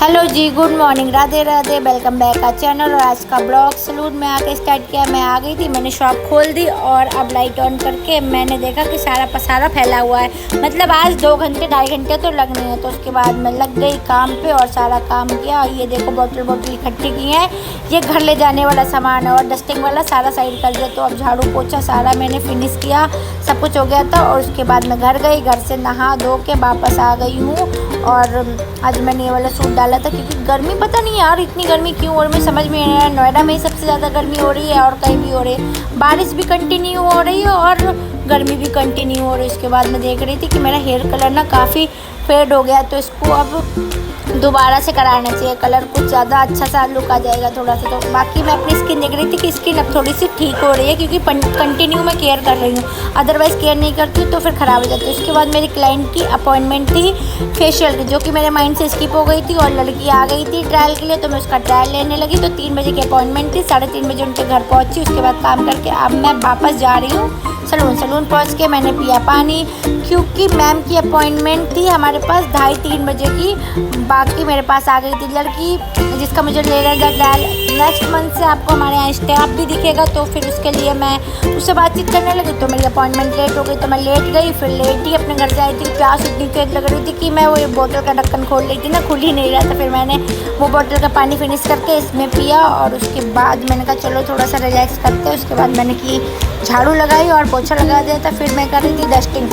Hello जी, good morning, Radhe Radhe, welcome back आ channel. और आज का ब्लॉग सलून में आके स्टार्ट किया। मैं आ गई थी, मैंने शॉप खोल दी और अब लाइट ऑन करके मैंने देखा कि सारा पसारा फैला हुआ है। मतलब आज 2 घंटे 2.5 घंटे तो लगने हैं। तो उसके बाद मैं लग गई काम पे और सारा काम किया। ये देखो बोतल इकट्ठी की है, ये घर ले जाने वाला सामान है और डस्टिंग वाला सारा साइड कर दिया। तो अब झाड़ू पोछा सारा मैंने फिनिश किया, सब कुछ हो गया था। और उसके बाद मैं घर गई, घर से नहा धो के वापस आ गई हूँ। और आज मैंने ये वाला सूट डाला था क्योंकि गर्मी, पता नहीं यार इतनी गर्मी क्यों हो रही है, समझ में नहीं आ रहा है। नोएडा में ही सबसे ज़्यादा गर्मी हो रही है और कहीं भी हो रही है। बारिश भी कंटिन्यू हो रही है और गर्मी भी कंटिन्यू हो रही है। उसके बाद मैं देख रही थी कि मेरा हेयर कलर ना काफ़ी फेड हो गया, तो इसको अब दोबारा से कराना चाहिए कलर, कुछ ज़्यादा अच्छा सा लुक आ जाएगा थोड़ा सा। तो बाकी मैं अपनी स्किन देख रही थी कि स्किन अब थोड़ी सी ठीक हो रही है क्योंकि कंटिन्यू मैं केयर कर रही हूँ। अदरवाइज़ केयर नहीं करती तो फिर ख़राब हो जाती है। उसके बाद मेरी क्लाइंट की अपॉइंटमेंट थी फेशियल की, जो कि मेरे माइंड से स्किप हो गई थी। और लड़की आ गई थी ट्रायल के लिए, तो मैं उसका ट्रायल लेने लगी। तो 3 बजे की अपॉइंटमेंट थी, 3:30 बजे उनके घर पहुँची। उसके बाद काम करके अब मैं वापस जा रही हूँ सलून पहुँच के मैंने पिया पानी, क्योंकि मैम की अपॉइंटमेंट थी हमारे पास 2:30-3 बजे की। बाकी मेरे पास आ गई थी लड़की जिसका मुझे लेना था ट्रायल। नेक्स्ट मंथ से आपको हमारे यहाँ स्टाफ भी दिखेगा, तो फिर उसके लिए मैं उससे बातचीत करने लगी। तो मेरी अपॉइंटमेंट लेट हो गई, तो मैं लेट गई। फिर लेट ही अपने घर से आई थी। प्यास इतनी तेज लग रही थी कि मैं वो बोतल का ढक्कन खोल रही थी ना, खुल ही नहीं रहा था। फिर मैंने वो बोतल का पानी फिनिश करके इसमें पिया और उसके बाद मैंने कहा चलो थोड़ा सा रिलैक्स करते हैं। उसके बाद मैंने की झाड़ू लगाई और पोछा लगा दिया था। फिर मैं कर रही थी डस्टिंग,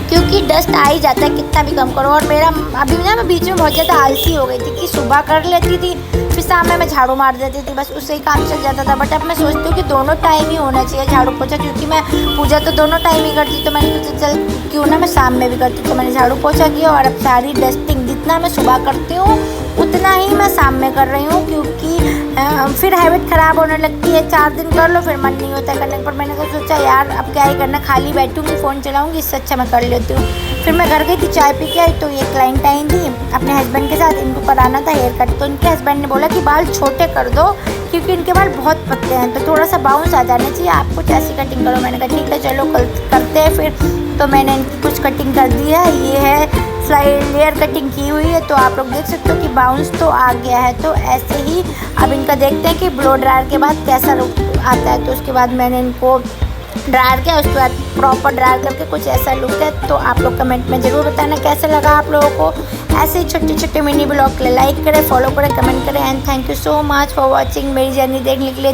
क्योंकि डस्ट आ ही जाता है कितना भी कम करो। और मेरा अभी ना मैं बीच में बहुत ज़्यादा आलसी हो गई थी कि सुबह कर लेती थी, फिर शाम में मैं झाड़ू मार देती थी, बस उससे ही काम चल जाता था। बट अब मैं सोचती हूँ कि दोनों टाइम ही होना चाहिए झाड़ू पोछा, क्योंकि मैं पूजा तो दोनों टाइम ही करती। तो मैंने सोचा चल क्यों ना मैं शाम में भी करती। तो मैंने झाड़ू पोछा किया और अब सारी डस्टिंग जितना मैं सुबह करती हूँ उतना ही मैं शाम में कर रही हूँ, क्योंकि फिर हैबिट ख़राब होने लगती है। 4 दिन कर लो फिर मन नहीं होता करने पर। मैंने तो सोचा यार अब क्या ही करना, खाली बैठूँगी फ़ोन चलाऊँगी, इससे अच्छा मैं कर लेती हूँ। फिर मैं घर गई थी, चाय पी के आई। तो ये क्लाइंट आई थी अपने हस्बैंड के साथ, इनको कराना था हेयर कट। तो इनके हस्बैंड ने बोला कि बाल छोटे कर दो क्योंकि इनके बाल बहुत पतले हैं, तो थोड़ा सा बाउंस आ जाना चाहिए, आप कुछ ऐसी कटिंग करो। मैंने कहा ठीक है चलो कल करते हैं फिर। तो मैंने इनकी कुछ कटिंग कर दी है, ये है लेयर कटिंग की हुई है। तो आप लोग देख सकते हो कि बाउंस तो आ गया है। तो ऐसे ही अब इनका देखते हैं कि ब्लो ड्रायर के बाद कैसा लुक आता है। तो उसके बाद मैंने इनको ड्रायर किया, उसके बाद प्रॉपर ड्रायर करके कुछ ऐसा लुक है। तो आप लोग कमेंट में ज़रूर बताना कैसा लगा आप लोगों को। ऐसे ही छोटे छोटे मिनी ब्लॉग के लिए लाइक करें, फॉलो करें, कमेंट करें। And thank you so much for watching, मेरी जर्नी देखने के लिए।